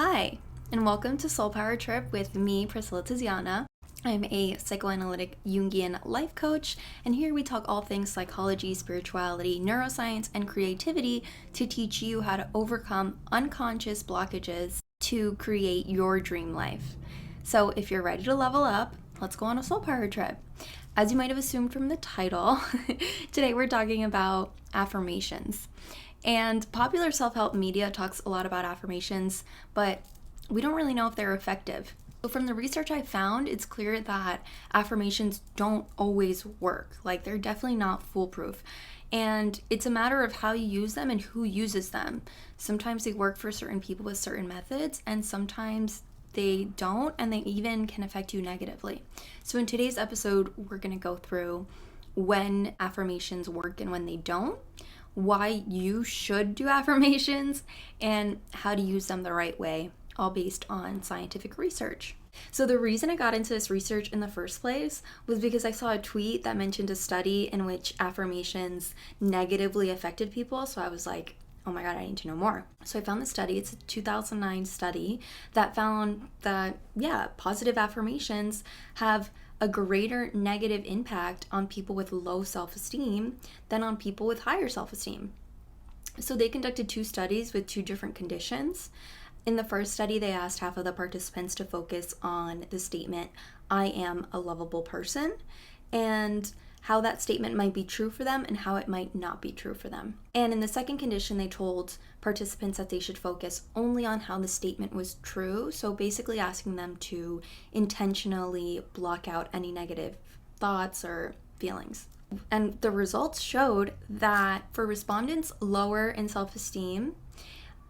Hi, and welcome to Soul Power Trip with me, Priscilla Tiziana. I'm a psychoanalytic Jungian life coach, and here we talk all things psychology, spirituality, neuroscience, and creativity to teach you how to overcome unconscious blockages to create your dream life. So if you're ready to level up, let's go on a Soul Power Trip. As you might have assumed from the title, today we're talking about affirmations. And popular self-help media talks a lot about affirmations, but we don't really know if they're effective. So from the research I found, it's clear that affirmations don't always work. Like, they're definitely not foolproof. And it's a matter of how you use them and who uses them. Sometimes they work for certain people with certain methods, and sometimes they don't, and they even can affect you negatively. So in today's episode, we're going to go through when affirmations work and when they don't, why you should do affirmations, and how to use them the right way, all based on scientific research. So the reason I got into this research in the first place was because I saw a tweet that mentioned a study in which affirmations negatively affected people. So I was like, oh my God, I need to know more. So I found the study. It's a 2009 study that found that, positive affirmations have a greater negative impact on people with low self-esteem than on people with higher self-esteem. So they conducted two studies with two different conditions. In the first study, they asked half of the participants to focus on the statement, "I am a lovable person," and how that statement might be true for them and how it might not be true for them. And in the second condition, they told participants that they should focus only on how the statement was true. So basically asking them to intentionally block out any negative thoughts or feelings. And the results showed that for respondents lower in self-esteem,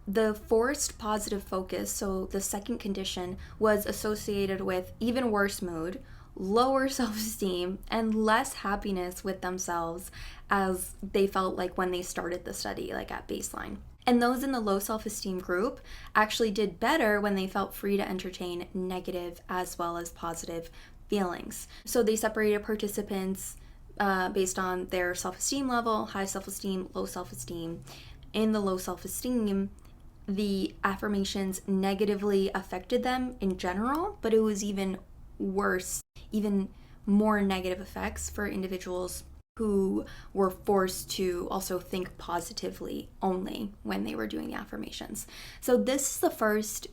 the forced positive focus, so the second condition, was associated with even worse mood, lower self-esteem, and less happiness with themselves as they felt like when they started the study, like at baseline. And those in the low self-esteem group actually did better when they felt free to entertain negative as well as positive feelings. So they separated participants based on their self-esteem level, high self-esteem, low self-esteem. In the low self-esteem, the affirmations negatively affected them in general, but it was even worse, even more negative effects for individuals who were forced to also think positively only when they were doing the affirmations. So this is the first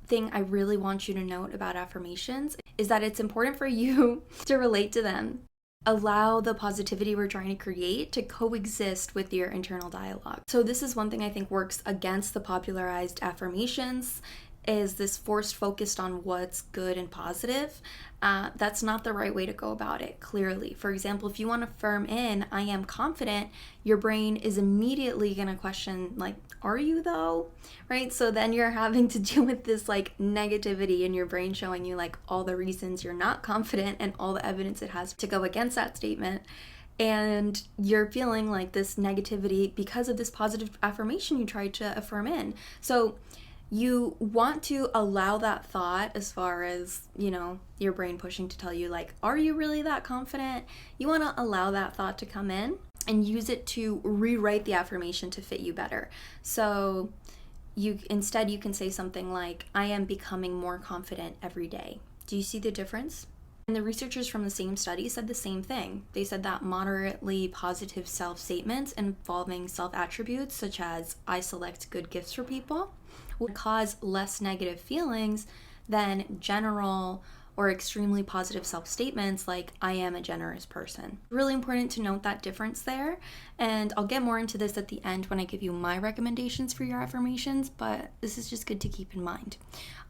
thing I really want you to note about affirmations, is that it's important for you to relate to them. Allow the positivity we're trying to create to coexist with your internal dialogue. So this is one thing I think works against the popularized affirmations, is this forced focus on what's good and positive. That's not the right way to go about it, clearly. For example, if you want to affirm in, "I am confident," your brain is immediately going to question, like, are you though? Right? So then you're having to deal with this like negativity in your brain showing you like all the reasons you're not confident and all the evidence it has to go against that statement. And you're feeling like this negativity because of this positive affirmation you tried to affirm in. So you want to allow that thought, as far as, your brain pushing to tell you, like, are you really that confident? You want to allow that thought to come in and use it to rewrite the affirmation to fit you better. So you can say something like, "I am becoming more confident every day." Do you see the difference? And the researchers from the same study said the same thing. They said that moderately positive self-statements involving self-attributes, such as "I select good gifts for people," would cause less negative feelings than general or extremely positive self-statements like "I am a generous person." Really important to note that difference there, and I'll get more into this at the end when I give you my recommendations for your affirmations, but this is just good to keep in mind.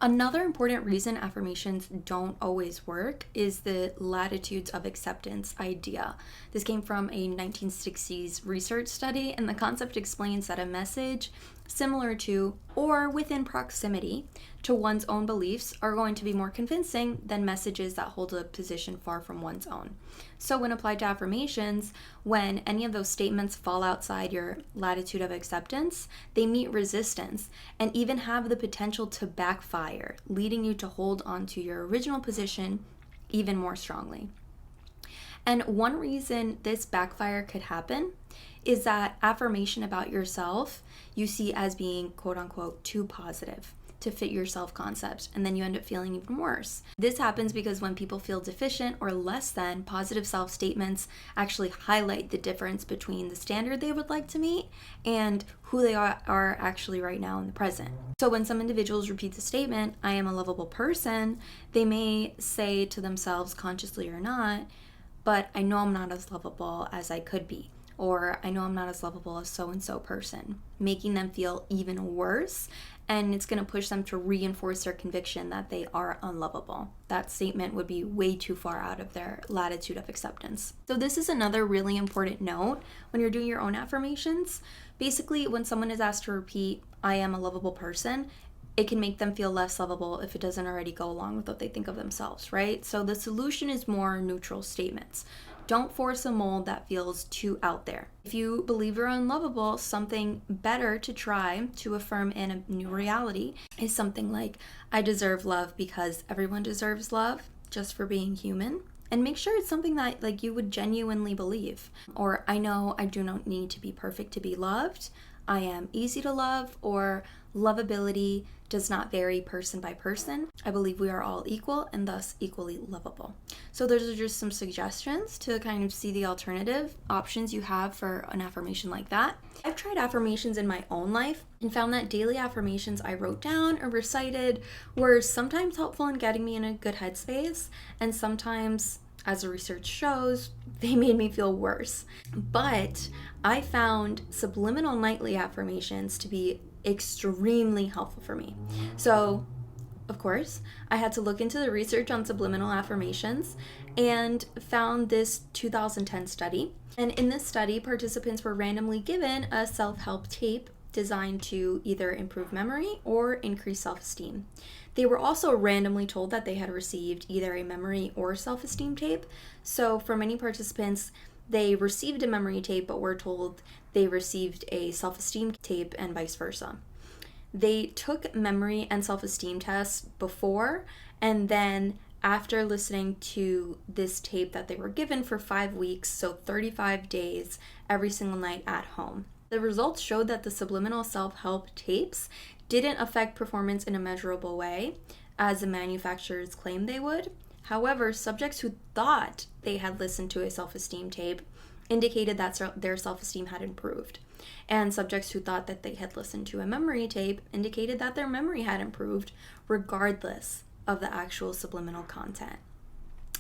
Another important reason affirmations don't always work is the latitudes of acceptance idea. This came from a 1960s research study, and the concept explains that a message similar to or within proximity to one's own beliefs are going to be more convincing than messages that hold a position far from one's own. So when applied to affirmations, when any of those statements fall outside your latitude of acceptance, they meet resistance and even have the potential to backfire, leading you to hold on to your original position even more strongly. And one reason this backfire could happen is that affirmation about yourself you see as being quote unquote too positive. to fit your self-concept, and then you end up feeling even worse. This happens because when people feel deficient or less than, positive self-statements actually highlight the difference between the standard they would like to meet and who they are actually right now in the present. So when some individuals repeat the statement, "I am a lovable person," they may say to themselves, consciously or not, "But I know I'm not as lovable as I could be," or "I know I'm not as lovable as so-and-so person," making them feel even worse, and it's going to push them to reinforce their conviction that they are unlovable. That statement would be way too far out of their latitude of acceptance. So this is another really important note when you're doing your own affirmations. Basically, when someone is asked to repeat, "I am a lovable person," it can make them feel less lovable if it doesn't already go along with what they think of themselves, right? So the solution is more neutral statements. Don't force a mold that feels too out there. If you believe you're unlovable, something better to try to affirm in a new reality is something like, "I deserve love because everyone deserves love just for being human." And make sure it's something that you would genuinely believe. Or, "I know I do not need to be perfect to be loved. I am easy to love," or "Lovability does not vary person by person. I believe we are all equal and thus equally lovable." So those are just some suggestions to kind of see the alternative options you have for an affirmation like that. I've tried affirmations in my own life and found that daily affirmations I wrote down or recited were sometimes helpful in getting me in a good headspace, and sometimes, as the research shows, they made me feel worse. But I found subliminal nightly affirmations to be extremely helpful for me. So, of course, I had to look into the research on subliminal affirmations and found this 2010 study. And in this study, participants were randomly given a self-help tape designed to either improve memory or increase self-esteem. They were also randomly told that they had received either a memory or self-esteem tape. So for many participants, they received a memory tape but were told they received a self-esteem tape and vice versa. They took memory and self-esteem tests before and then after listening to this tape that they were given for 5 weeks, so 35 days every single night at home. The results showed that the subliminal self-help tapes didn't affect performance in a measurable way, as the manufacturers claimed they would. However, subjects who thought they had listened to a self-esteem tape indicated that their self-esteem had improved. And subjects who thought that they had listened to a memory tape indicated that their memory had improved, regardless of the actual subliminal content.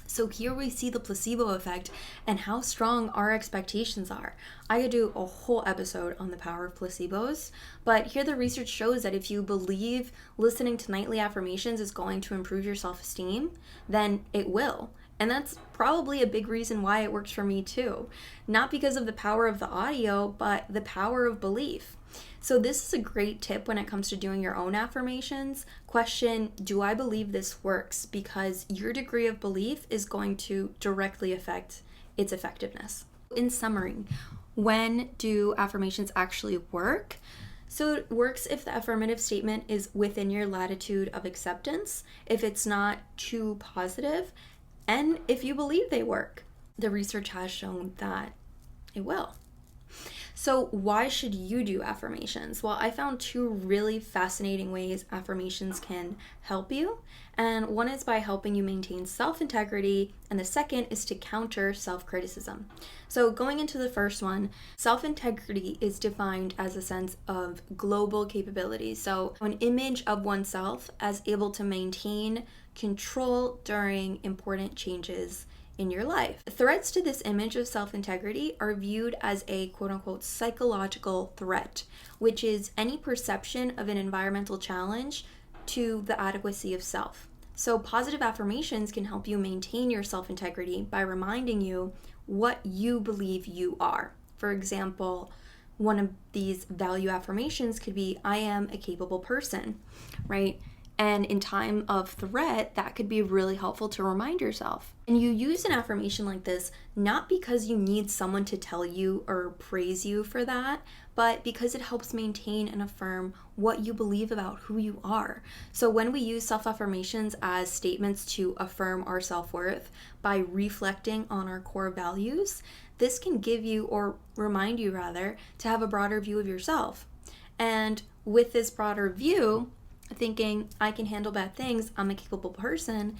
So here we see the placebo effect and how strong our expectations are. I could do a whole episode on the power of placebos, but here the research shows that if you believe listening to nightly affirmations is going to improve your self-esteem, then it will. And that's probably a big reason why it works for me too. Not because of the power of the audio, but the power of belief. So this is a great tip when it comes to doing your own affirmations. Question, do I believe this works? Because your degree of belief is going to directly affect its effectiveness. In summary, when do affirmations actually work? So it works if the affirmative statement is within your latitude of acceptance, if it's not too positive, and if you believe they work. The research has shown that it will. So why should you do affirmations? Well, I found 2 really fascinating ways affirmations can help you. And one is by helping you maintain self-integrity, and the second is to counter self-criticism. So going into the first one, self-integrity is defined as a sense of global capability. So an image of oneself as able to maintain control during important changes in your life. Threats to this image of self-integrity are viewed as a quote-unquote psychological threat, which is any perception of an environmental challenge to the adequacy of self. So positive affirmations can help you maintain your self-integrity by reminding you what you believe you are. For example, one of these value affirmations could be, "I am a capable person," right? And in time of threat, that could be really helpful to remind yourself. And you use an affirmation like this not because you need someone to tell you or praise you for that, but because it helps maintain and affirm what you believe about who you are. So when we use self-affirmations as statements to affirm our self-worth by reflecting on our core values, this can give you, or remind you rather, to have a broader view of yourself. And with this broader view, Thinking, I can handle bad things, I'm a capable person,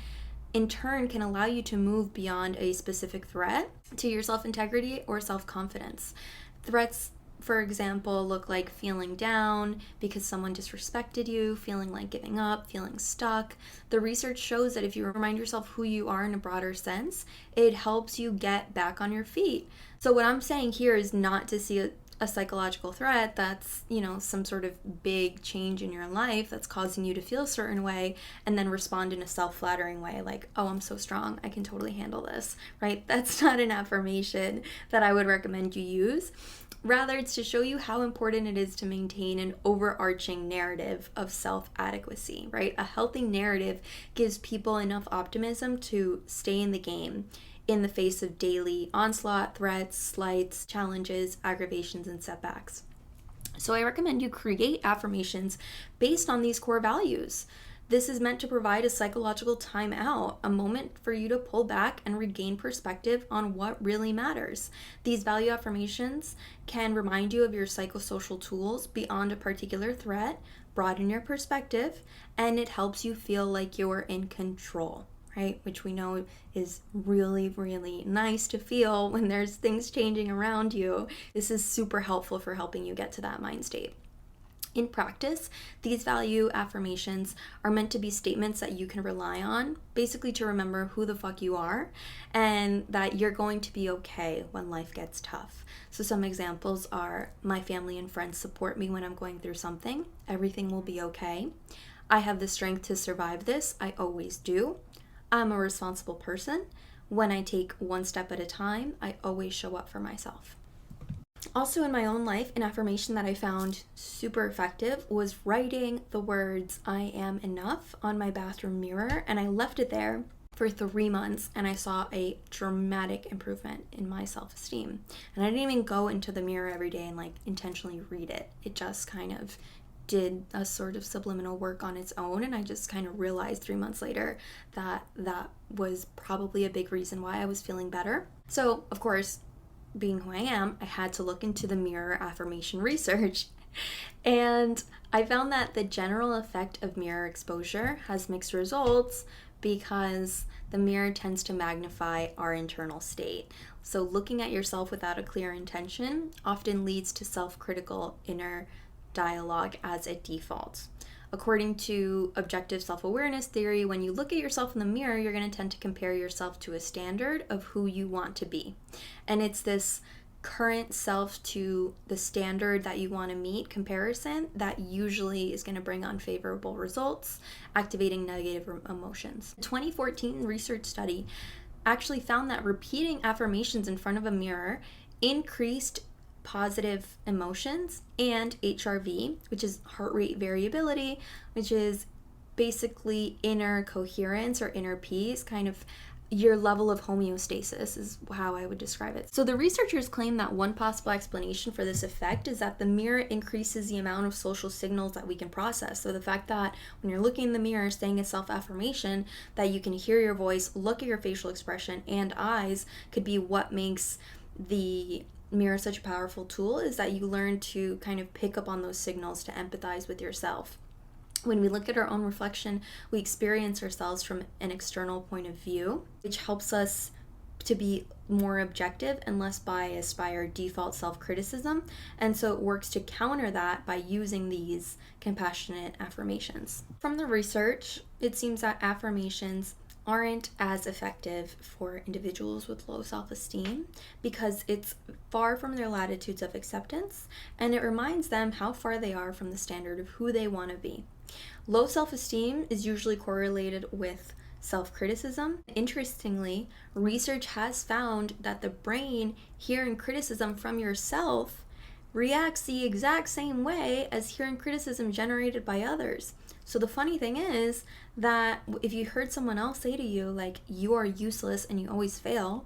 in turn can allow you to move beyond a specific threat to your self-integrity or self-confidence. Threats, for example, look like feeling down because someone disrespected you, feeling like giving up, feeling stuck. The research shows that if you remind yourself who you are in a broader sense, it helps you get back on your feet. So what I'm saying here is not to see a psychological threat that's, some sort of big change in your life that's causing you to feel a certain way and then respond in a self-flattering way like, oh, I'm so strong, I can totally handle this, right? That's not an affirmation that I would recommend you use. Rather, it's to show you how important it is to maintain an overarching narrative of self-adequacy, right? A healthy narrative gives people enough optimism to stay in the game in the face of daily onslaught, threats, slights, challenges, aggravations, and setbacks. So I recommend you create affirmations based on these core values. This is meant to provide a psychological timeout, a moment for you to pull back and regain perspective on what really matters. These value affirmations can remind you of your psychosocial tools beyond a particular threat, broaden your perspective, and it helps you feel like you're in control, right? Which we know is really, really nice to feel when there's things changing around you. This is super helpful for helping you get to that mind state. In practice, these value affirmations are meant to be statements that you can rely on, basically to remember who the fuck you are and that you're going to be okay when life gets tough. So some examples are, my family and friends support me when I'm going through something. Everything will be okay. I have the strength to survive this. I always do. I'm a responsible person. When I take one step at a time, I always show up for myself. Also in my own life, an affirmation that I found super effective was writing the words, I am enough, on my bathroom mirror, and I left it there for 3 months, and I saw a dramatic improvement in my self-esteem. And I didn't even go into the mirror every day and intentionally read it. It just kind of did a sort of subliminal work on its own, and I just kind of realized 3 months later that that was probably a big reason why I was feeling better. So, of course, being who I am, I had to look into the mirror affirmation research. And I found that the general effect of mirror exposure has mixed results because the mirror tends to magnify our internal state. So looking at yourself without a clear intention often leads to self-critical inner dialogue as a default. According to objective self-awareness theory, when you look at yourself in the mirror, you're going to tend to compare yourself to a standard of who you want to be. And it's this current self to the standard that you want to meet comparison that usually is going to bring unfavorable results, activating negative emotions. A 2014 research study actually found that repeating affirmations in front of a mirror increased positive emotions and HRV, which is heart rate variability, which is basically inner coherence or inner peace, kind of your level of homeostasis is how I would describe it. So the researchers claim that one possible explanation for this effect is that the mirror increases the amount of social signals that we can process. So the fact that when you're looking in the mirror saying a self-affirmation, that you can hear your voice, look at your facial expression and eyes could be what makes the mirror such a powerful tool, is that you learn to kind of pick up on those signals to empathize with yourself. When we look at our own reflection, we experience ourselves from an external point of view, which helps us to be more objective and less biased by our default self-criticism. And so it works to counter that by using these compassionate affirmations. From the research, it seems that affirmations aren't as effective for individuals with low self-esteem because it's far from their latitudes of acceptance, and it reminds them how far they are from the standard of who they want to be. Low self-esteem is usually correlated with self-criticism. Interestingly, research has found that the brain, hearing criticism from yourself, reacts the exact same way as hearing criticism generated by others. So the funny thing is that if you heard someone else say to you, like, you are useless and you always fail,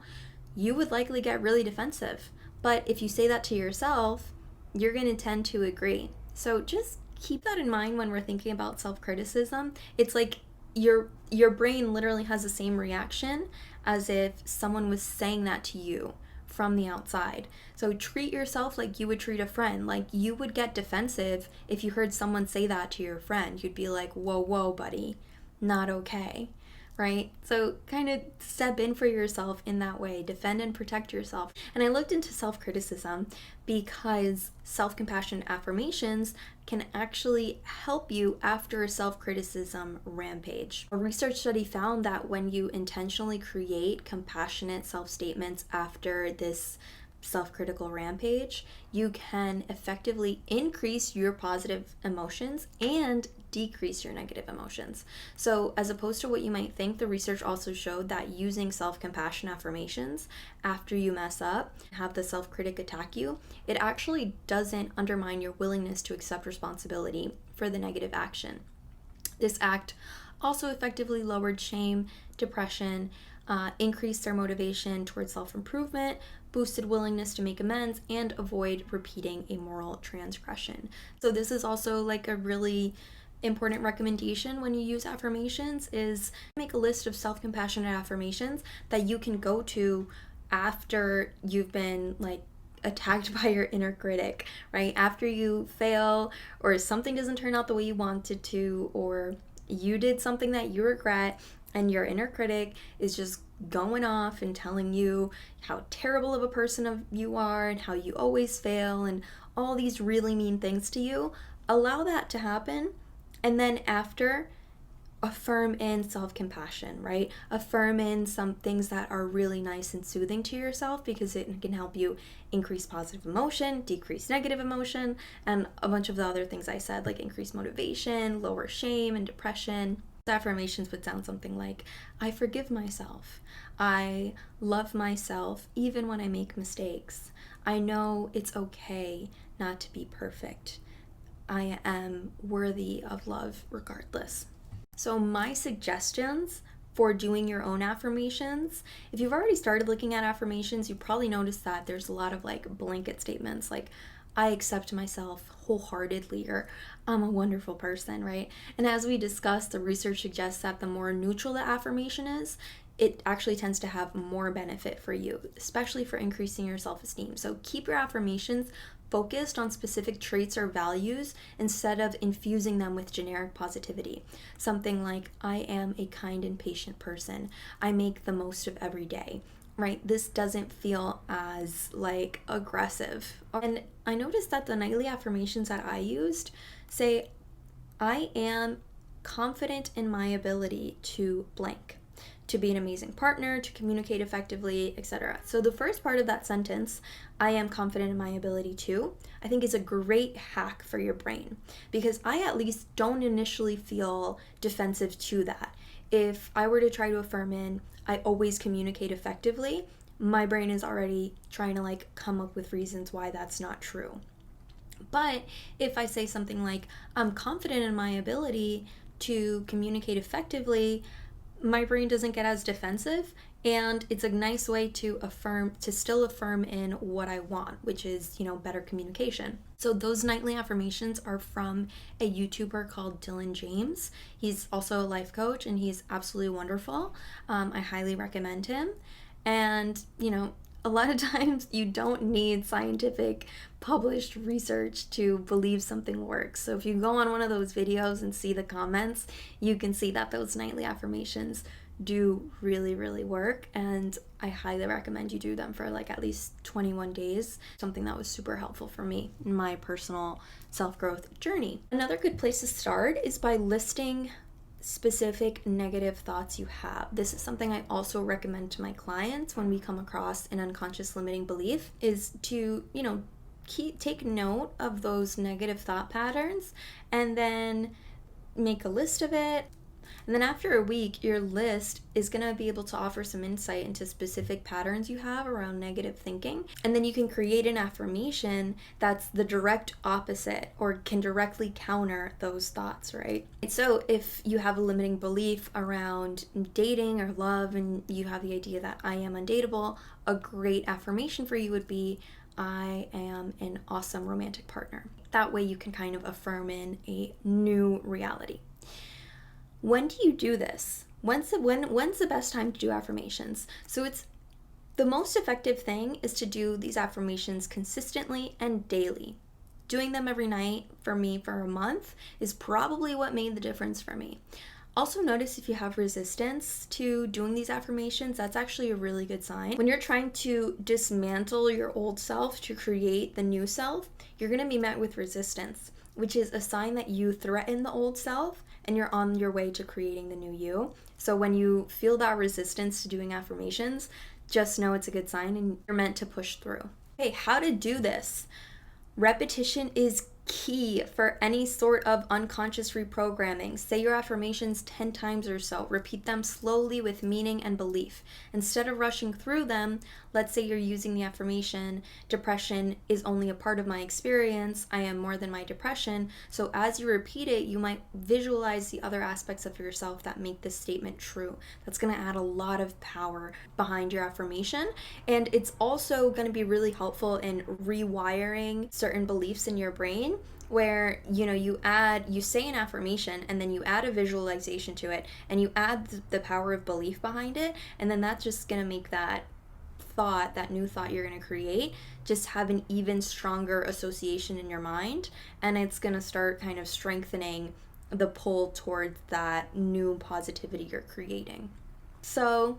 you would likely get really defensive. But if you say that to yourself, you're going to tend to agree. So just keep that in mind when we're thinking about self-criticism. It's like your brain literally has the same reaction as if someone was saying that to you from the outside. So treat yourself like you would treat a friend. Like, you would get defensive if you heard someone say that to your friend. You'd be like, whoa, whoa, buddy, not okay. Right? So kind of step in for yourself in that way. Defend and protect yourself. And I looked into self-criticism because self-compassion affirmations can actually help you after a self-criticism rampage. A research study found that when you intentionally create compassionate self-statements after this self-critical rampage, you can effectively increase your positive emotions and decrease your negative emotions. So as opposed to what you might think, the research also showed that using self-compassion affirmations after you mess up, have the self-critic attack you, it actually doesn't undermine your willingness to accept responsibility for the negative action. This act also effectively lowered shame, depression, increased their motivation towards self-improvement, boosted willingness to make amends, and avoid repeating a moral transgression. So this is also like a really important recommendation when you use affirmations, is make a list of self-compassionate affirmations that you can go to after you've been like attacked by your inner critic, right? After you fail, or something doesn't turn out the way you wanted to, or you did something that you regret and your inner critic is just going off and telling you how terrible of a person you are and how you always fail and all these really mean things to you. Allow that to happen, and then after, affirm in self-compassion, right? Affirm in some things that are really nice and soothing to yourself, because it can help you increase positive emotion, decrease negative emotion, and a bunch of the other things I said, like increase motivation, lower shame and depression. The affirmations would sound something like, I forgive myself. I love myself even when I make mistakes. I know it's okay not to be perfect. I am worthy of love regardless. So my suggestions for doing your own affirmations, if you've already started looking at affirmations, you probably noticed that there's a lot of like blanket statements like, I accept myself wholeheartedly, or I'm a wonderful person, right? And as we discussed, the research suggests that the more neutral the affirmation is, it actually tends to have more benefit for you, especially for increasing your self-esteem. So keep your affirmations focused on specific traits or values instead of infusing them with generic positivity. Something like, I am a kind and patient person. I make the most of every day. Right? This doesn't feel as like aggressive. And I noticed that the nightly affirmations that I used say, I am confident in my ability to blank, to be an amazing partner, to communicate effectively, etc. So the first part of that sentence, I am confident in my ability to, I think is a great hack for your brain, because I at least don't initially feel defensive to that. If I were to try to affirm in, I always communicate effectively, my brain is already trying to like come up with reasons why that's not true. But if I say something like, I'm confident in my ability to communicate effectively, my brain doesn't get as defensive, and it's a nice way to still affirm in what I want, which is, better communication. So those nightly affirmations are from a YouTuber called Dylan James. He's also a life coach, and he's absolutely wonderful. I highly recommend him. And, a lot of times you don't need scientific published research to believe something works. So if you go on one of those videos and see the comments, you can see that those nightly affirmations do really, really work. And I highly recommend you do them for like at least 21 days. Something that was super helpful for me in my personal self-growth journey. Another good place to start is by listing specific negative thoughts you have. This is something I also recommend to my clients when we come across an unconscious limiting belief, is to, take note of those negative thought patterns and then make a list of it. And then after a week, your list is going to be able to offer some insight into specific patterns you have around negative thinking. And then you can create an affirmation that's the direct opposite or can directly counter those thoughts, right? So if you have a limiting belief around dating or love, and you have the idea that I am undateable, a great affirmation for you would be, I am an awesome romantic partner. That way you can kind of affirm in a new reality. When do you do this? When's the best time to do affirmations? So it's The most effective thing is to do these affirmations consistently and daily. Doing them every night for me for a month is probably what made the difference for me. Also, notice if you have resistance to doing these affirmations, that's actually a really good sign. When you're trying to dismantle your old self to create the new self, you're going to be met with resistance, which is a sign that you threaten the old self and you're on your way to creating the new you. So when you feel that resistance to doing affirmations, just know it's a good sign and you're meant to push through. Hey, how to do this? Repetition is key for any sort of unconscious reprogramming. Say your affirmations 10 times or so. Repeat them slowly with meaning and belief. Instead of rushing through them, let's say you're using the affirmation, depression is only a part of my experience, I am more than my depression. So as you repeat it, you might visualize the other aspects of yourself that make this statement true. That's going to add a lot of power behind your affirmation. And it's also going to be really helpful in rewiring certain beliefs in your brain, where you say an affirmation and then you add a visualization to it and you add the power of belief behind it, and then that's just going to make that new thought you're going to create, just have an even stronger association in your mind, and it's going to start kind of strengthening the pull towards that new positivity you're creating. So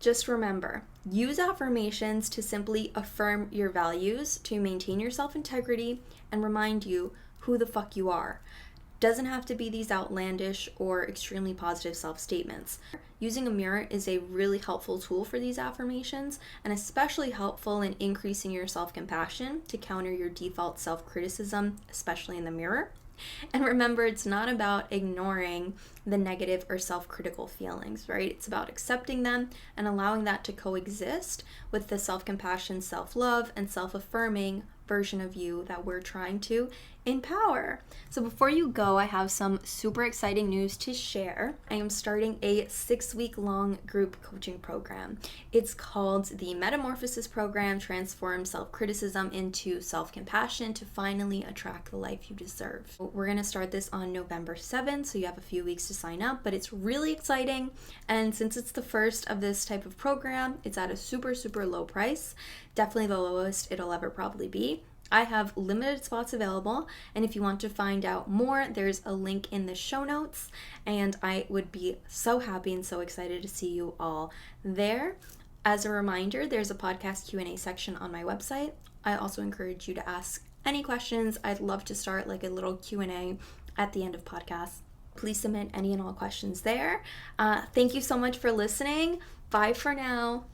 just remember, use affirmations to simply affirm your values, to maintain your self-integrity, and remind you who the fuck you are. Doesn't have to be these outlandish or extremely positive self-statements. Using a mirror is a really helpful tool for these affirmations, and especially helpful in increasing your self-compassion to counter your default self-criticism, especially in the mirror. And remember, it's not about ignoring the negative or self-critical feelings, right? It's about accepting them and allowing that to coexist with the self-compassion, self-love, and self-affirming version of you that we're trying to empower. So before you go, I have some super exciting news to share. I am starting a 6-week-long group coaching program. It's called the Metamorphosis Program, Transform Self-Criticism into Self-Compassion to Finally Attract the Life You Deserve. We're going to start this on November 7th, so you have a few weeks to sign up, but it's really exciting. And since it's the first of this type of program, it's at a super, super low price. Definitely the lowest it'll ever probably be. I have limited spots available, and if you want to find out more, there's a link in the show notes, and I would be so happy and so excited to see you all there. As a reminder, there's a podcast Q&A section on my website. I also encourage you to ask any questions. I'd love to start like a little Q&A at the end of podcasts. Please submit any and all questions there. Thank you so much for listening. Bye for now.